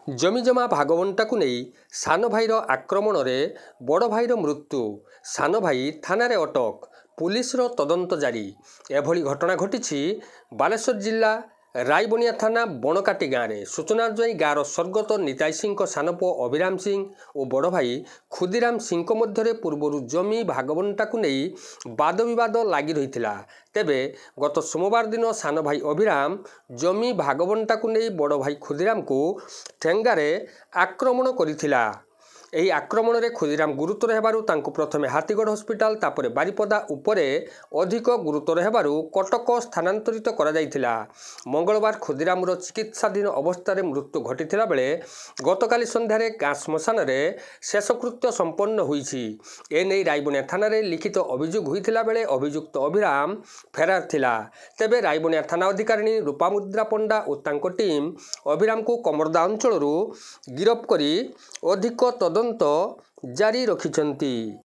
ଜମିଜମା ଭାଗବଣ୍ଟାକୁ ନେଇ ସାନ ଭାଇର ଆକ୍ରମଣରେ ବଡ଼ ଭାଇର ମୃତ୍ୟୁ, ସାନ ଭାଇ ଥାନାରେ ଅଟକ, ପୁଲିସର ତଦନ୍ତ ଜାରି। ଏଭଳି ଘଟଣା ଘଟିଛି ବାଲେଶ୍ୱର ଜିଲ୍ଲା ରାଇବଣିଆ ଥାନା ବଣକାଟି ଗାଁରେ। ସୂଚନା ଅନୁଯାୟୀ ଗାଁର ସ୍ୱର୍ଗତ ନିତାଇ ସିଂଙ୍କ ସାନ ପୁଅ ଅଭିରାମ ସିଂ ଓ ବଡ଼ ଭାଇ ଖୁଦିରାମ ସିଂଙ୍କ ମଧ୍ୟରେ ପୂର୍ବରୁ ଜମି ଭାଗବଣ୍ଟାକୁ ନେଇ ବାଦବିବାଦ ଲାଗି ରହିଥିଲା। ତେବେ ଗତ ସୋମବାର ଦିନ ସାନ ଭାଇ ଅଭିରାମ ଜମି ଭାଗବଣ୍ଟାକୁ ନେଇ ବଡ଼ ଭାଇ ଖୁଦିରାମଙ୍କୁ ଠେଙ୍ଗାରେ ଆକ୍ରମଣ କରିଥିଲା। ଏହି ଆକ୍ରମଣରେ ଖୁଦିରାମ ଗୁରୁତର ହେବାରୁ ତାଙ୍କୁ ପ୍ରଥମେ ହାତୀଗଡ଼ ହସ୍ପିଟାଲ ତାପରେ ବାରିପଦା ଉପରେ ଅଧିକ ଗୁରୁତର ହେବାରୁ କଟକ ସ୍ଥାନାନ୍ତରିତ କରାଯାଇଥିଲା। ମଙ୍ଗଳବାର ଖୁଦିରାମର ଚିକିତ୍ସାଧୀନ ଅବସ୍ଥାରେ ମୃତ୍ୟୁ ଘଟିଥିଲା ବେଳେ ଗତକାଲି ସନ୍ଧ୍ୟାରେ ଗାଁ ଶ୍ମଶାନରେ ଶେଷକୃତ୍ୟ ସମ୍ପନ୍ନ ହୋଇଛି। ଏନେଇ ରାଇବଣିଆ ଥାନାରେ ଲିଖିତ ଅଭିଯୋଗ ହୋଇଥିଲା ବେଳେ ଅଭିଯୁକ୍ତ ଅଭିରାମ ଫେରାର ଥିଲା। ତେବେ ରାଇବଣିଆ ଥାନା ଅଧିକାରିଣୀ ରୂପାମୁଦ୍ରା ପଣ୍ଡା ଓ ତାଙ୍କ ଟିମ୍ ଅଭିରାମକୁ କମରଦା ଅଞ୍ଚଳରୁ ଗିରଫ କରି ଅଧିକ ତଦନ୍ତ ଜାରି ରଖିଛନ୍ତି।